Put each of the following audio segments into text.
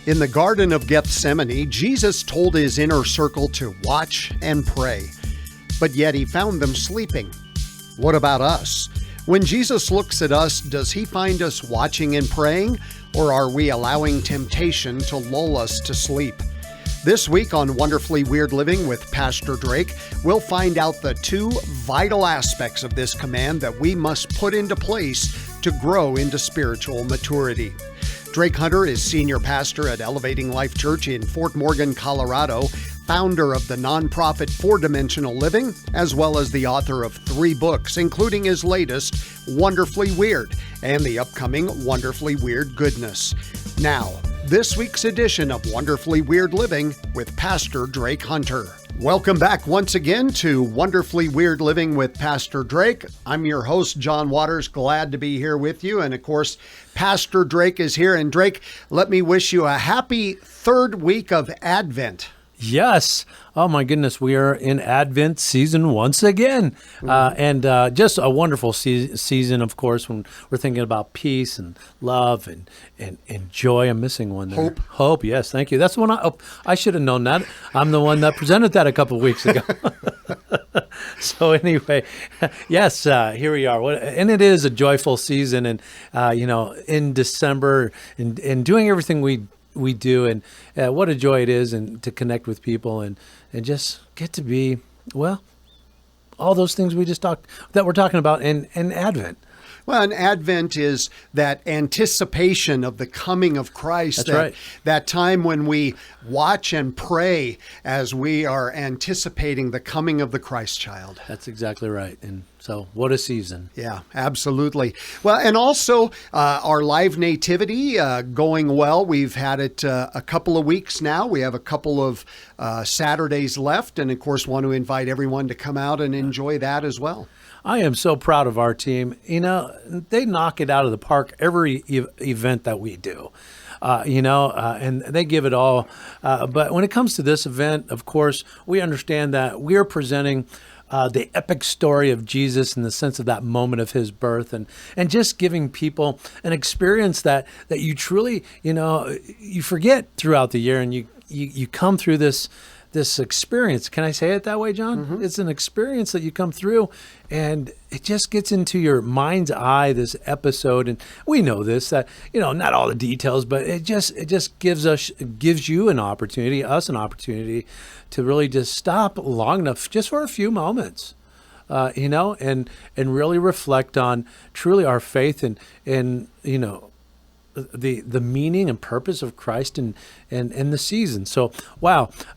In the Garden of Gethsemane, Jesus told his inner circle to watch and pray, but yet he found them sleeping. What about us? When Jesus looks at us, does he find us watching and praying, or are we allowing temptation to lull us to sleep? This week on Wonderfully Weird Living with Pastor Drake, we'll find out the two vital aspects of this command that we must put into place to grow into spiritual maturity. Drake Hunter is senior pastor at Elevating Life Church in Fort Morgan, Colorado, founder of the nonprofit 4Dimensional Living, as well as the author of 3 books, including his latest, Wonderfully Weird, and the upcoming Wonderfully Weird Goodness. Now, this week's edition of Wonderfully Weird Living with Pastor Drake Hunter. Welcome back once again to Wonderfully Weird Living with Pastor Drake. I'm your host, John Waters. Glad to be here with you. And of course, Pastor Drake is here. And Drake, let me wish you a happy 3rd week of Advent. Yes. Oh my goodness. We are in Advent season once again. And just a wonderful season, of course, when we're thinking about peace and love and joy. I'm missing one there. Hope. Yes. Thank you. That's the one I should have known that. I'm the one that presented that a couple of weeks ago. So anyway, yes, here we are. And it is a joyful season. And, in December and doing everything we do, and what a joy it is, and to connect with people and just get to be, all those things we're talking about in Advent. Well, and Advent is that anticipation of the coming of Christ. That's right. That time when we watch and pray as we are anticipating the coming of the Christ child. That's exactly right. And so what a season. Yeah, absolutely. Well, and also our live nativity going well. We've had it a couple of weeks now. We have a couple of Saturdays left. And of course, want to invite everyone to come out and enjoy that as well. I am so proud of our team. They knock it out of the park every event that we do. And they give it all. But when it comes to this event, of course, we understand that we are presenting the epic story of Jesus in the sense of that moment of his birth, and just giving people an experience that you truly, you forget throughout the year, and you come through this experience. Can I say it that way, John? Mm-hmm. It's an experience that you come through, and it just gets into your mind's eye, this episode. And we know this, that, not all the details, but it just gives you an opportunity, us an opportunity to really just stop long enough, just for a few moments, and really reflect on truly our faith and the meaning and purpose of Christ and the season. So,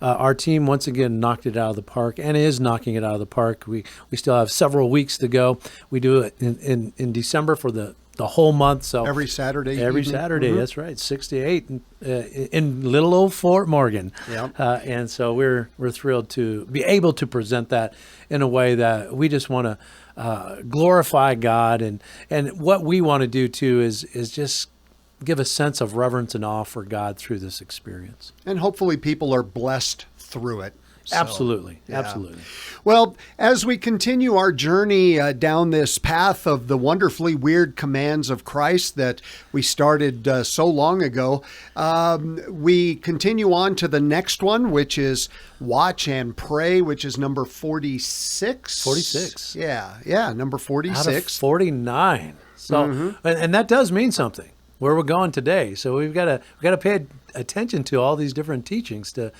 our team once again knocked it out of the park, and is knocking it out of the park. We still have several weeks to go. We do it in December for the whole month. So every Saturday. Mm-hmm. That's right, 6 to 8 in little old Fort Morgan. Yep. And so we're thrilled to be able to present that in a way that we just want to glorify God, and what we want to do too is just give a sense of reverence and awe for God through this experience. And hopefully people are blessed through it. So, absolutely. Yeah. Absolutely. Well, as we continue our journey down this path of the wonderfully weird commands of Christ that we started so long ago, we continue on to the next one, which is watch and pray, which is number 46. 46. Yeah, number 46. Out of 49. So, and that does mean something, where we're going today. So we've got to pay attention to all these different teachings to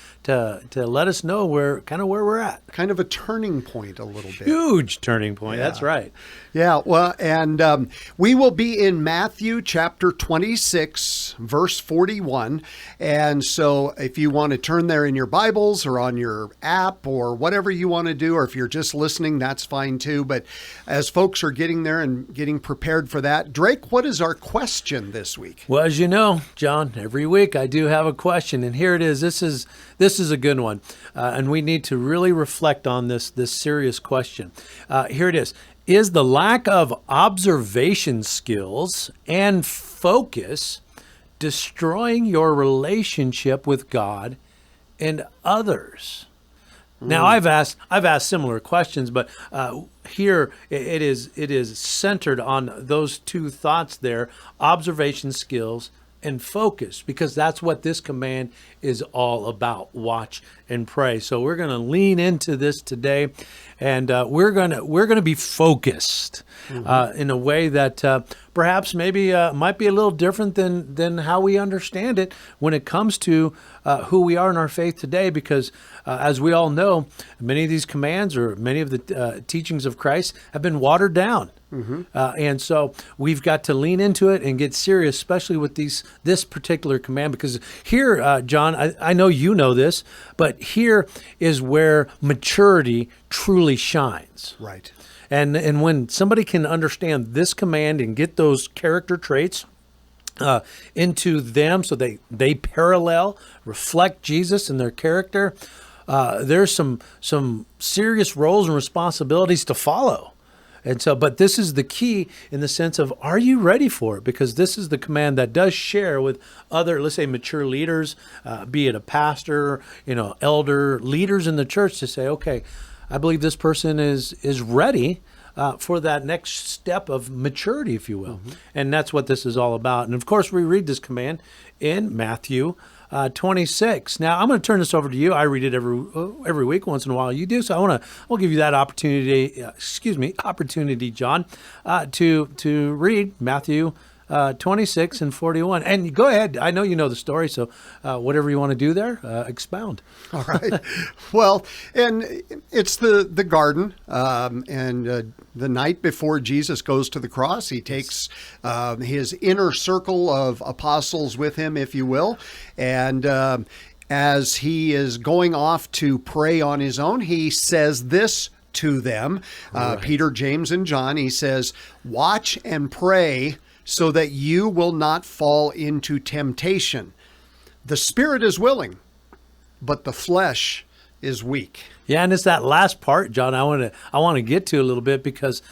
let us know where we're at. Kind of a turning point a little bit. Huge turning point. Yeah. That's right. Yeah. Well, and we will be in Matthew chapter 26, verse 41. And so if you want to turn there in your Bibles or on your app or whatever you want to do, or if you're just listening, that's fine too. But as folks are getting there and getting prepared for that, Drake, what is our question this week? Well, as you know, John, every week I do have a question, and here it is. This is a good one, and we need to really reflect on this serious question. Here it is. Is the lack of observation skills and focus destroying your relationship with God and others? Now, I've asked similar questions, but here it is centered on those two thoughts there: observation skills and focus, because that's what this command is all about. Watch and pray. So we're going to lean into this today, and we're going to be focused in a way that perhaps maybe might be a little different than how we understand it when it comes to who we are in our faith today. Because as we all know, many of these commands or many of the teachings of Christ have been watered down. And so we've got to lean into it and get serious, especially with this particular command, because here, John, I know you know this, but here is where maturity truly shines. Right. And when somebody can understand this command and get those character traits into them, so they parallel, reflect Jesus in their character, there's some serious roles and responsibilities to follow. And so, but this is the key in the sense of, are you ready for it? Because this is the command that does share with other, let's say, mature leaders, be it a pastor, elder, leaders in the church, to say, okay, I believe this person is ready for that next step of maturity, if you will. And that's what this is all about. And of course, we read this command in Matthew 26. Now, I'm going to turn this over to you. I read it every week. Once in a while, you do. So I'll give you that opportunity. Opportunity, John, to read Matthew 26 and 41. And go ahead. I know you know the story, so whatever you want to do there, expound. All right. Well, and it's the garden, and the night before Jesus goes to the cross, he takes his inner circle of apostles with him, if you will, and as he is going off to pray on his own, he says this to them, right. Peter, James, and John. He says, "Watch and pray, so that you will not fall into temptation. The spirit is willing, but the flesh is weak." Yeah, and it's that last part, John, I want to get to a little bit, because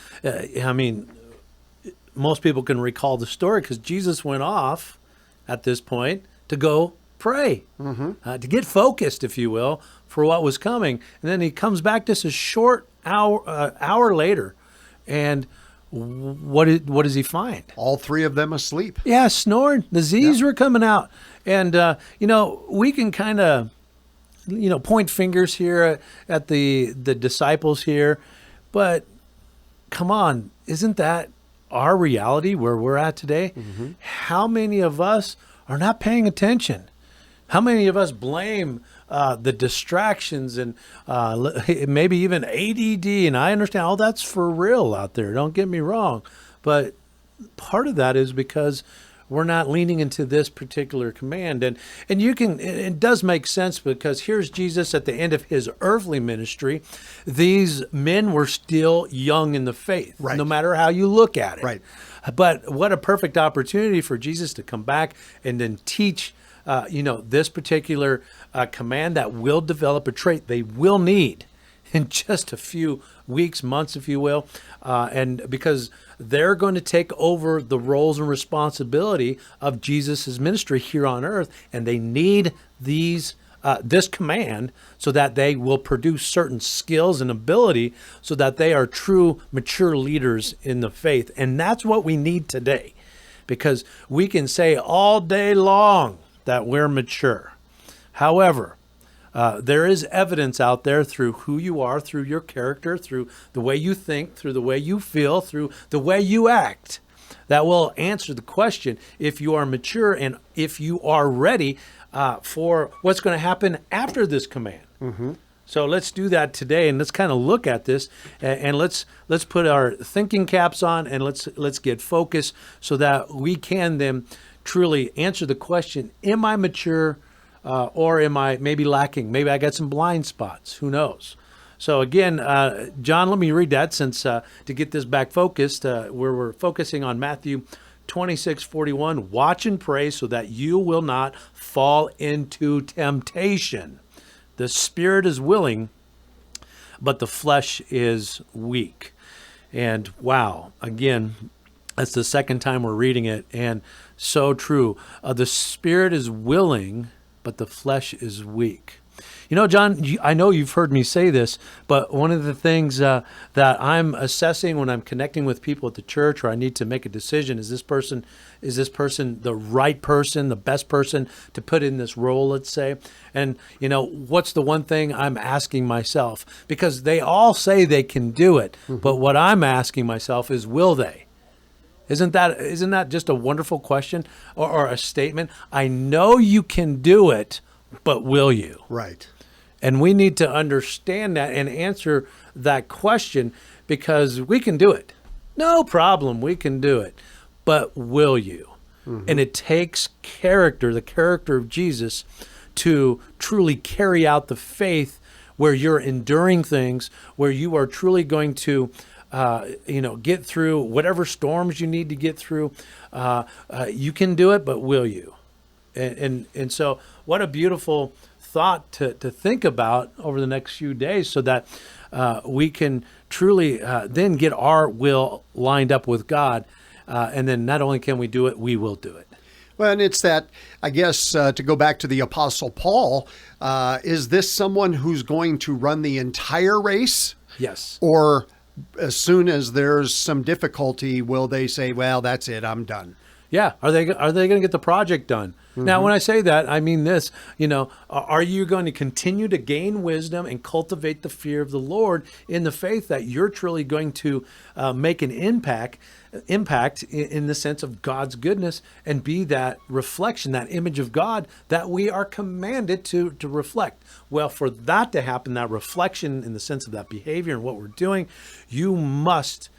most people can recall the story, because Jesus went off at this point to go pray, to get focused, if you will, for what was coming. And then he comes back just a short hour later, and what does he find? All three of them asleep. Yeah, snoring. The Z's were coming out. And, we can kind of, point fingers here at the disciples here. But come on, isn't that our reality where we're at today? How many of us are not paying attention? How many of us blame the distractions and maybe even ADD? And I understand all that's for real out there. Don't get me wrong. But part of that is because we're not leaning into this particular command. And it does make sense, because here's Jesus at the end of his earthly ministry. These men were still young in the faith, right, no matter how you look at it. Right. But what a perfect opportunity for Jesus to come back and then teach this particular command that will develop a trait they will need in just a few weeks, months, if you will, and because they're going to take over the roles and responsibility of Jesus' ministry here on earth, and they need this command so that they will produce certain skills and ability so that they are true, mature leaders in the faith. And that's what we need today, because we can say all day long that we're mature. However, there is evidence out there through who you are, through your character, through the way you think, through the way you feel, through the way you act, that will answer the question if you are mature and if you are ready for what's going to happen after this command. So let's do that today, and let's kind of look at this, and let's put our thinking caps on, and let's get focused so that we can then truly answer the question, am I mature? Or am I maybe lacking? Maybe I got some blind spots. Who knows? So again, John, let me read that, since to get this back focused, where we're focusing on Matthew 26:41. Watch and pray so that you will not fall into temptation. The spirit is willing, but the flesh is weak. And wow, again, that's the second time we're reading it, and so true. The spirit is willing, but the flesh is weak. You know, John, I know you've heard me say this, but one of the things that I'm assessing when I'm connecting with people at the church, or I need to make a decision, is this person the right person, the best person to put in this role, let's say? And, you know, what's the one thing I'm asking myself? Because they all say they can do it, but what I'm asking myself is, will they? Isn't that just a wonderful question or a statement? I know you can do it, but will you? Right. And we need to understand that and answer that question, because we can do it. No problem, we can do it. But will you? And it takes character, the character of Jesus, to truly carry out the faith where you're enduring things, where you are truly going to get through whatever storms you need to get through. You can do it, but will you? And so what a beautiful thought to think about over the next few days, so that we can truly then get our will lined up with God. And then not only can we do it, we will do it. Well, and it's that, I guess, to go back to the Apostle Paul, is this someone who's going to run the entire race? Yes. Or as soon as there's some difficulty, will they say, well, that's it, I'm done? Yeah. Are they going to get the project done? Now, when I say that, I mean this, are you going to continue to gain wisdom and cultivate the fear of the Lord in the faith that you're truly going to make an impact in the sense of God's goodness, and be that reflection, that image of God that we are commanded to reflect? Well, for that to happen, that reflection in the sense of that behavior and what we're doing, you must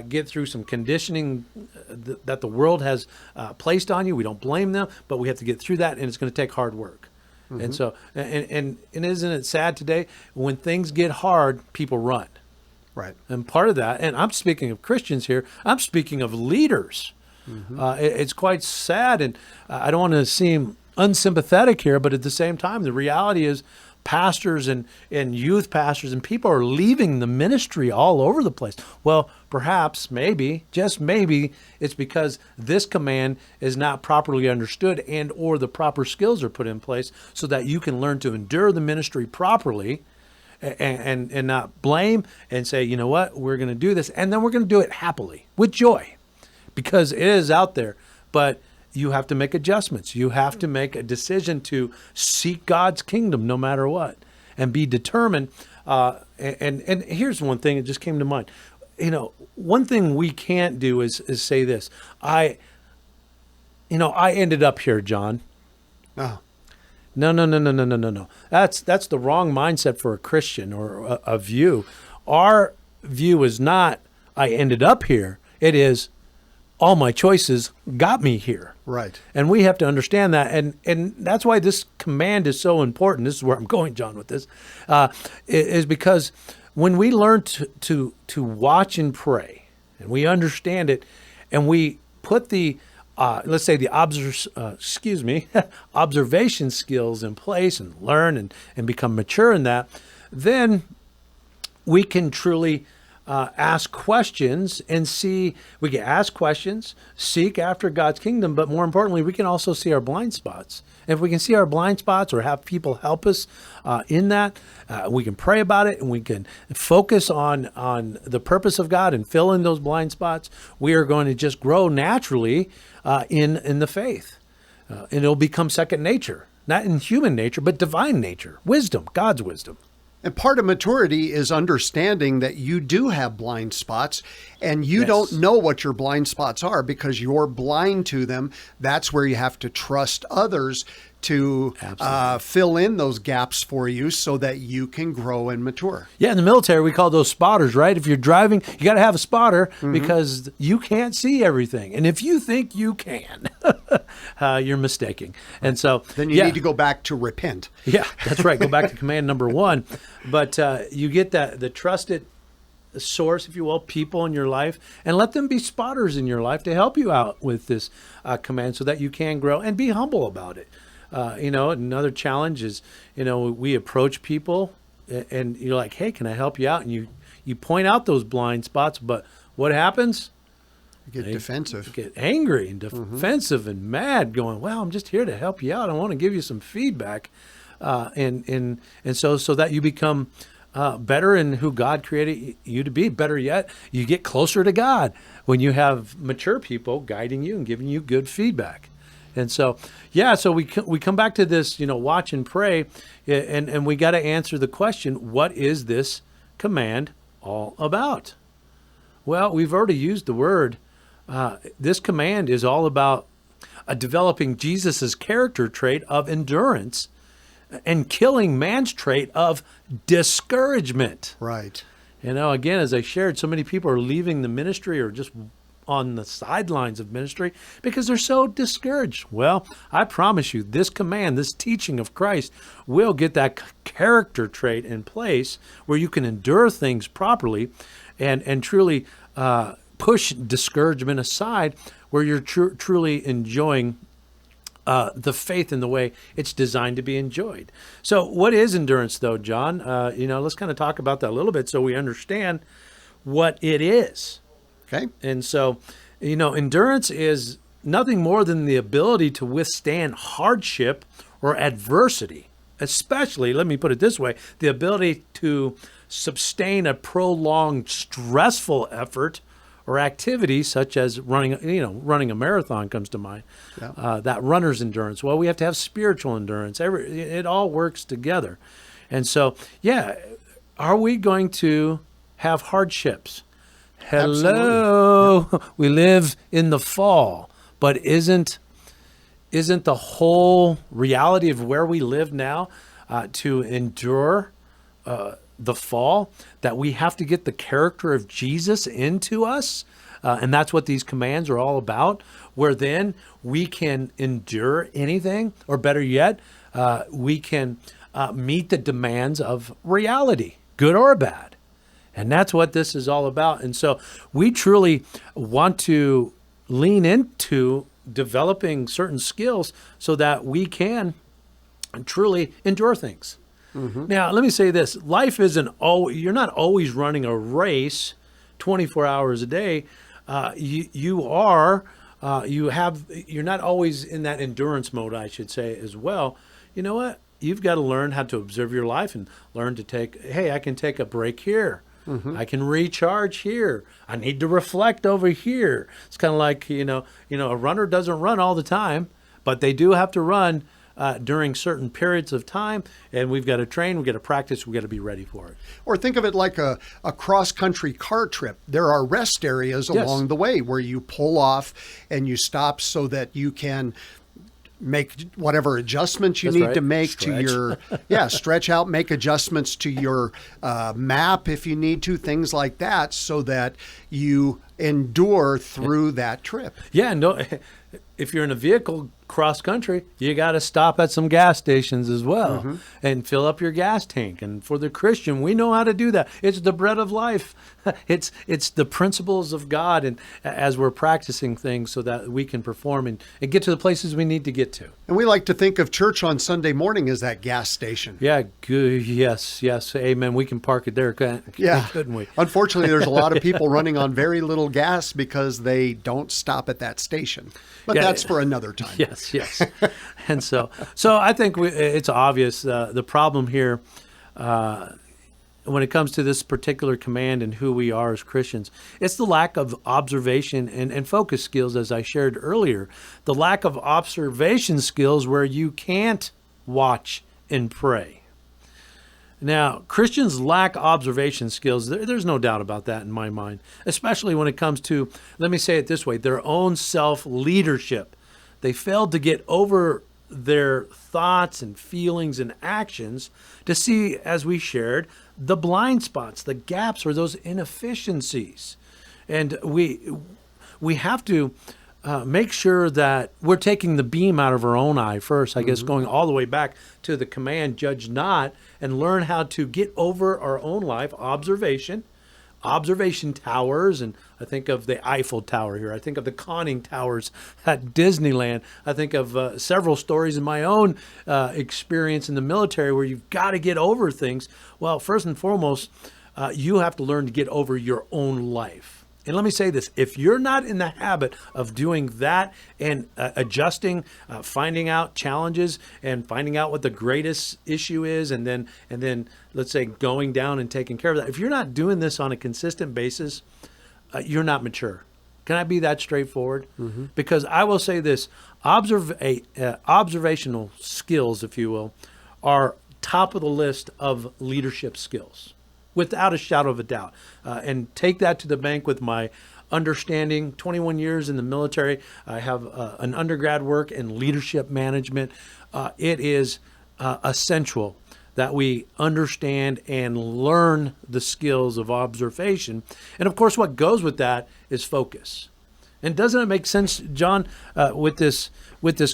get through some conditioning that the world has placed on you. We don't blame them, but we have to get through that, and it's going to take hard work. And so, and isn't it sad today, when things get hard, people run. Right. And part of that, and I'm speaking of Christians here, I'm speaking of leaders. It's quite sad, and I don't want to seem unsympathetic here, but at the same time, the reality is pastors and youth pastors and people are leaving the ministry all over the place. Well, perhaps, maybe, just maybe, it's because this command is not properly understood, and or the proper skills are put in place so that you can learn to endure the ministry properly, and not blame, and say, you know what, we're going to do this, and then we're going to do it happily, with joy, because it is out there. But you have to make adjustments. You have to make a decision to seek God's kingdom no matter what, and be determined. And here's one thing that just came to mind. One thing we can't do is say this. I ended up here, John. Oh. No. That's the wrong mindset for a Christian, or a view. Our view is not, I ended up here. It is, all my choices got me here. Right. And we have to understand that. And that's why this command is so important. This is where I'm going, John, with this, is because when we learn to watch and pray, and we understand it, and we put the let's say the observation skills in place, and learn and become mature in that, then we can truly ask questions and see. We can ask questions, seek after God's kingdom, but more importantly, we can also see our blind spots. And if we can see our blind spots, or have people help us in that, we can pray about it, and we can focus on the purpose of God and fill in those blind spots. We are going to just grow naturally in the faith. And it'll become second nature, not in human nature, but divine nature, wisdom, God's wisdom. And part of maturity is understanding that you do have blind spots, and you don't know what your blind spots are because you're blind to them. That's where you have to trust others to fill in those gaps for you so that you can grow and mature. Yeah, in the military, we call those spotters, right? If you're driving, you got to have a spotter because you can't see everything. And if you think you can, you're mistaking. And so then you need to go back to repent. Yeah, that's right. Go back to command number 1. But you get the trusted source, if you will, people in your life, and let them be spotters in your life to help you out with this command so that you can grow, and be humble about it. Another challenge is, we approach people and you're like, hey, can I help you out? And you point out those blind spots, but what happens? You get defensive. You get angry and defensive and mad, going, well, I'm just here to help you out. I want to give you some feedback. and so that you become better in who God created you to be. Better yet, you get closer to God when you have mature people guiding you and giving you good feedback. And so, so we come back to this, watch and pray, and we got to answer the question: what is this command all about? Well, we've already used the word. This command is all about developing Jesus's character trait of endurance and killing man's trait of discouragement. Right. Again, as I shared, so many people are leaving the ministry or just on the sidelines of ministry because they're so discouraged. Well, I promise you, this command, this teaching of Christ will get that character trait in place where you can endure things properly and truly push discouragement aside, where you're truly enjoying the faith in the way it's designed to be enjoyed. So what is endurance, though, John? Let's kind of talk about that a little bit so we understand what it is. Okay. And so, endurance is nothing more than the ability to withstand hardship or adversity, especially, let me put it this way, the ability to sustain a prolonged stressful effort or activity such as running a marathon comes to mind. Yeah. That runner's endurance. Well, we have to have spiritual endurance. It all works together. And so, are we going to have hardships? Hello. Absolutely. Yep. We live in the fall, but isn't the whole reality of where we live now to endure the fall, that we have to get the character of Jesus into us? And that's what these commands are all about, where then we can endure anything, or better yet, we can meet the demands of reality, good or bad. And that's what this is all about. And so we truly want to lean into developing certain skills so that we can truly endure things. Mm-hmm. Now, let me say this. Life isn't you're not always running a race 24 hours a day. You're not always in that endurance mode, I should say, as well. You know what? You've got to learn how to observe your life and learn to I can take a break here. Mm-hmm. I can recharge here. I need to reflect over here. It's kind of like, a runner doesn't run all the time, but they do have to run during certain periods of time, and we've got to train, we've got to practice, we've got to be ready for it. Or think of it like a cross-country car trip. There are rest areas along the way where you pull off and you stop so that you can make whatever adjustments you need to make to your, stretch out, make adjustments to your map if you need to, things like that, so that you endure through that trip. Yeah, no, if you're in a vehicle cross country, you got to stop at some gas stations as well and fill up your gas tank. And for the Christian, we know how to do that. It's the bread of life. It's the principles of God, and as we're practicing things so that we can perform and get to the places we need to get to. And we like to think of church on Sunday morning as that gas station. Yeah, good. Yes, amen. We can park it there, couldn't we? Unfortunately, there's a lot of people running on very little gas because they don't stop at that station. But that's for another time. Yes. And so I think it's obvious the problem here when it comes to this particular command and who we are as Christians. It's the lack of observation and focus skills, as I shared earlier. The lack of observation skills where you can't watch and pray. Now, Christians lack observation skills. There's no doubt about that in my mind, especially when it comes to, let me say it this way, their own self-leadership. They failed to get over their thoughts and feelings and actions to see, as we shared, the blind spots, the gaps, or those inefficiencies. And we have to make sure that we're taking the beam out of our own eye first, I guess, going all the way back to the command, judge not, and learn how to get over our own life, observation towers, and I think of the Eiffel Tower here. I think of the conning towers at Disneyland. I think of several stories in my own experience in the military where you've got to get over things. Well, first and foremost, you have to learn to get over your own life And let me say this, if you're not in the habit of doing that and adjusting, finding out challenges and finding out what the greatest issue is, and then let's say going down and taking care of that, if you're not doing this on a consistent basis, you're not mature. Can I be that straightforward? Mm-hmm. Because I will say this, observational skills, if you will, are top of the list of leadership skills, without a shadow of a doubt. And take that to the bank with my understanding. 21 years in the military. I have an undergrad work in leadership management. It is essential that we understand and learn the skills of observation. And of course, what goes with that is focus. And doesn't it make sense, John, with this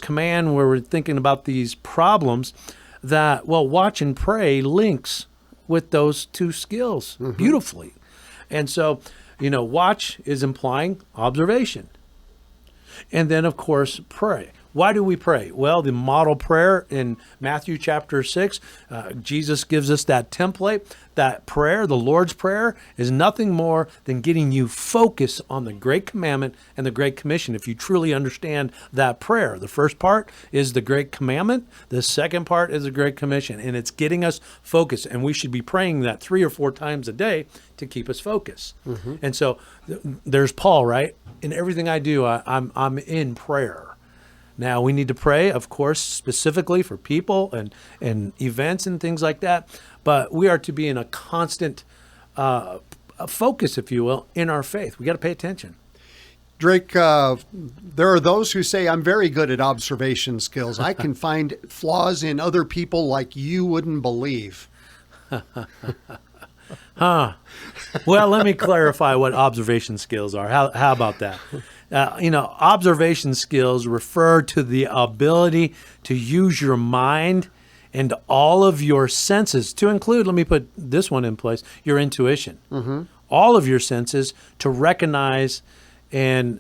command where we're thinking about these problems, that, well, watch and pray links with those two skills beautifully. And so, watch is implying observation. And then, of course, pray. Why do we pray? Well, the model prayer in Matthew chapter 6, Jesus gives us that template. That prayer, the Lord's Prayer, is nothing more than getting you focused on the Great Commandment and the Great Commission. If you truly understand that prayer, the first part is the Great Commandment. The second part is the Great Commission. And it's getting us focused. And we should be praying that 3 or 4 times a day to keep us focused. Mm-hmm. And so there's Paul, right? In everything I do, I'm in prayer. Now, we need to pray, of course, specifically for people and events and things like that, but we are to be in a constant focus, if you will, in our faith. We got to pay attention. Drake, there are those who say, I'm very good at observation skills. I can find flaws in other people like you wouldn't believe. Well, let me clarify what observation skills are. How about that? Observation skills refer to the ability to use your mind and all of your senses, to include, let me put this one in place, your intuition. Mm-hmm. All of your senses to recognize and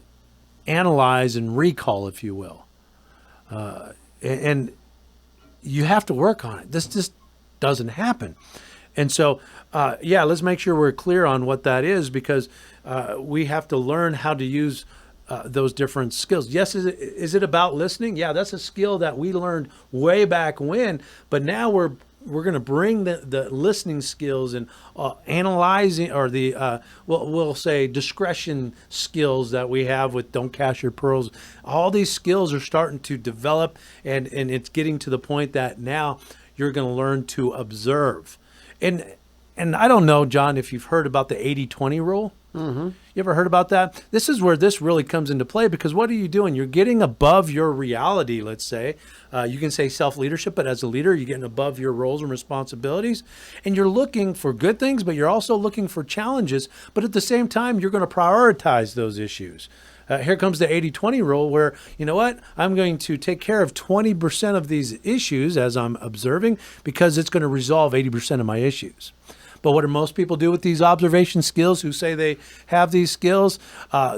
analyze and recall, if you will. And you have to work on it. This just doesn't happen. And so, let's make sure we're clear on what that is, because we have to learn how to use those different skills. Yes, is it about listening? Yeah, that's a skill that we learned way back when, but now we're going to bring the listening skills and analyzing, or the we'll say discretion skills that we have with Don't Cast Your Pearls. All these skills are starting to develop, and it's getting to the point that now you're going to learn to observe. And I don't know, John, if you've heard about the 80-20 rule. Mm-hmm. You ever heard about that? This is where this really comes into play, because what are you doing? You're getting above your reality, let's say. You can say self-leadership, but as a leader, you're getting above your roles and responsibilities. And you're looking for good things, but you're also looking for challenges. But at the same time, you're going to prioritize those issues. Here comes the 80-20 rule, where, you know what, I'm going to take care of 20% of these issues as I'm observing, because it's going to resolve 80% of my issues. But what do most people do with these observation skills, who say they have these skills?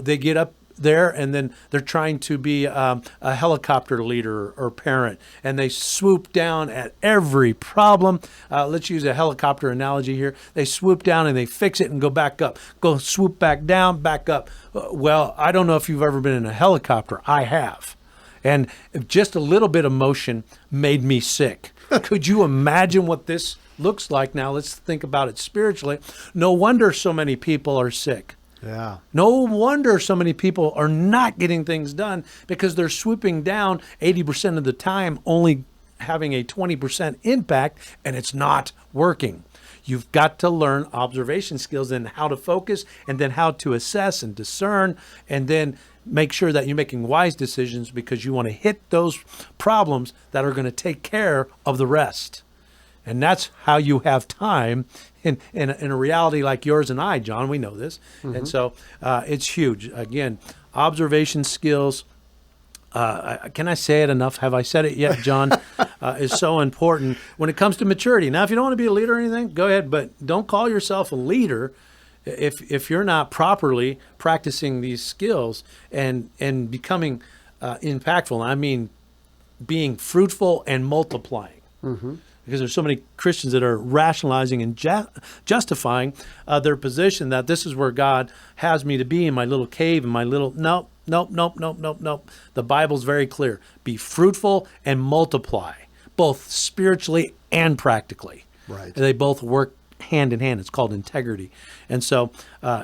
They get up there and then they're trying to be a helicopter leader or parent, and they swoop down at every problem. Let's use a helicopter analogy here. They swoop down and they fix it and go back up. Go swoop back down, back up. Well, I don't know if you've ever been in a helicopter. I have. And just a little bit of motion made me sick. Could you imagine what this looks like? Now let's think about it spiritually. No wonder so many people are sick. Yeah. No wonder so many people are not getting things done, because they're swooping down 80% of the time, only having a 20% impact, and it's not working. You've got to learn observation skills and how to focus, and then how to assess and discern, and then make sure that you're making wise decisions, because you want to hit those problems that are going to take care of the rest. And that's how you have time in a reality like yours and I, John. We know this. Mm-hmm. And so it's huge. Again, observation skills, can I say it enough? Have I said it yet, John? Is so important when it comes to maturity. Now, if you don't want to be a leader or anything, go ahead, but don't call yourself a leader if you're not properly practicing these skills and becoming impactful. I mean, being fruitful and multiplying. Mm-hmm. because there's so many Christians that are rationalizing and justifying their position that this is where God has me to be, in my little cave, in my little, nope. The Bible's very clear. Be fruitful and multiply, both spiritually and practically. Right. They both work hand in hand. It's called integrity. And so,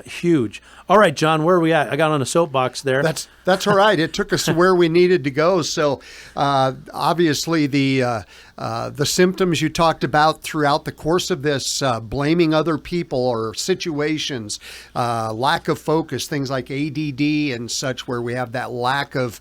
huge. All right, John, where are we at? I got on a soapbox there. That's all right. It took us to where we needed to go. So, obviously, the symptoms you talked about throughout the course of this, blaming other people or situations, lack of focus, things like ADD and such, where we have that lack of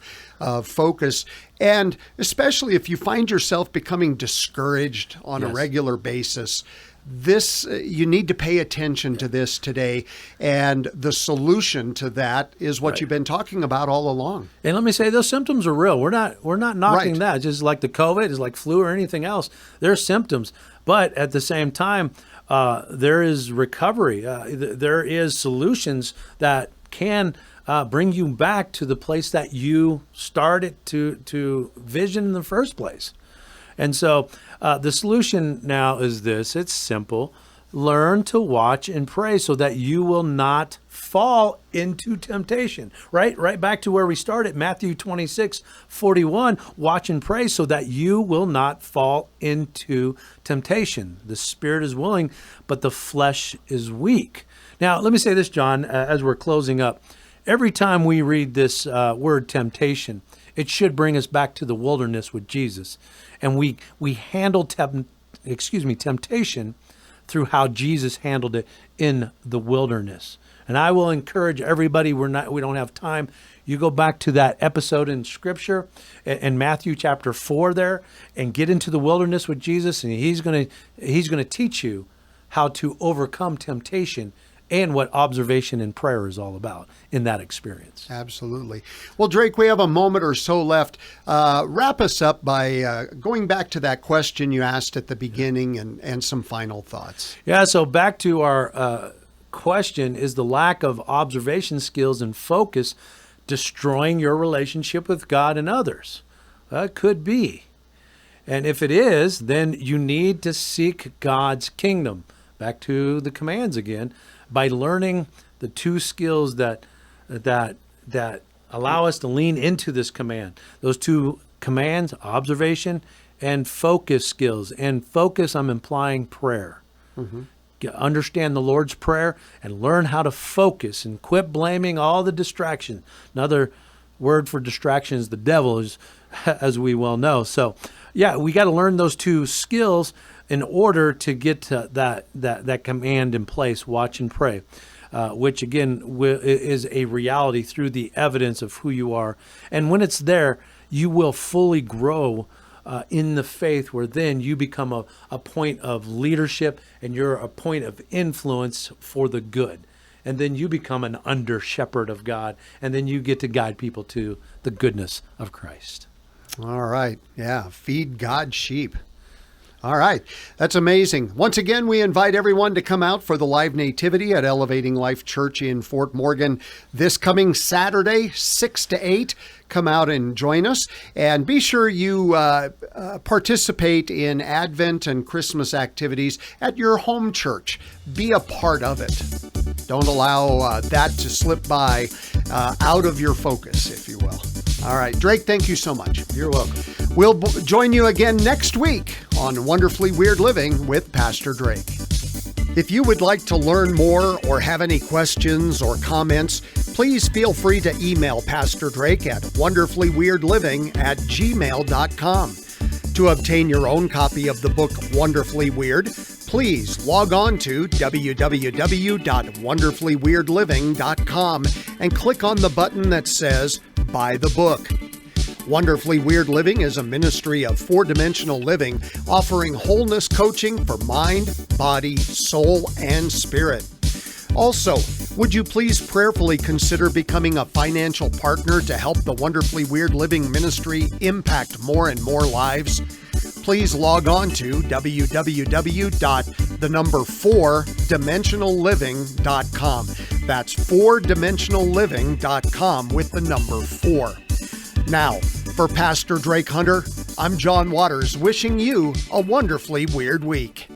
focus. And especially if you find yourself becoming discouraged on a regular basis, you need to pay attention to this today, and the solution to that is what you've been talking about all along. And let me say, those symptoms are real. We're not knocking that. Just like the COVID, is like flu or anything else. There are symptoms, but at the same time, there is recovery. There is solutions that can bring you back to the place that you started to vision in the first place. And so the solution now is this. It's simple. Learn to watch and pray so that you will not fall into temptation. Right back to where we started, Matthew 26:41. Watch and pray so that you will not fall into temptation. The spirit is willing, but the flesh is weak. Now, let me say this, John, as we're closing up. Every time we read this word temptation, it should bring us back to the wilderness with Jesus. And we handle temptation through how Jesus handled it in the wilderness. And I will encourage everybody, we don't have time. You go back to that episode in Scripture in Matthew chapter 4 there, and get into the wilderness with Jesus, and he's going to teach you how to overcome temptation and what observation and prayer is all about in that experience. Absolutely. Well, Drake, we have a moment or so left. Wrap us up by going back to that question you asked at the beginning and some final thoughts. Yeah, so back to our question, is the lack of observation skills and focus destroying your relationship with God and others? Could be. And if it is, then you need to seek God's kingdom. Back to the commands again. By learning the two skills that allow us to lean into this command. Those two commands, observation and focus skills. And focus, I'm implying prayer. Mm-hmm. Understand the Lord's Prayer and learn how to focus and quit blaming all the distractions. Another word for distraction is the devil, as we well know. So, yeah, we got to learn those two skills in order to get to that command in place, watch and pray, which again is a reality through the evidence of who you are. And when it's there, you will fully grow in the faith, where then you become a point of leadership and you're a point of influence for the good. And then you become an under shepherd of God, and then you get to guide people to the goodness of Christ. All right. Yeah. Feed God's sheep. All right. That's amazing. Once again, we invite everyone to come out for the live nativity at Elevating Life Church in Fort Morgan this coming Saturday, 6 to 8. Come out and join us. And be sure you participate in Advent and Christmas activities at your home church. Be a part of it. Don't allow that to slip by out of your focus, if you will. All right. Drake, thank you so much. You're welcome. We'll join you again next week on Wonderfully Weird Living with Pastor Drake. If you would like to learn more or have any questions or comments, please feel free to email Pastor Drake at wonderfullyweirdliving@gmail.com. To obtain your own copy of the book Wonderfully Weird, please log on to www.wonderfullyweirdliving.com and click on the button that says Buy the Book. Wonderfully Weird Living is a ministry of four-dimensional living, offering wholeness coaching for mind, body, soul, and spirit. Also, would you please prayerfully consider becoming a financial partner to help the Wonderfully Weird Living ministry impact more and more lives? Please log on to www.4dimensionalliving.com. That's 4dimensionalliving.com with the number 4. Now, for Pastor Drake Hunter, I'm John Waters, wishing you a wonderfully weird week.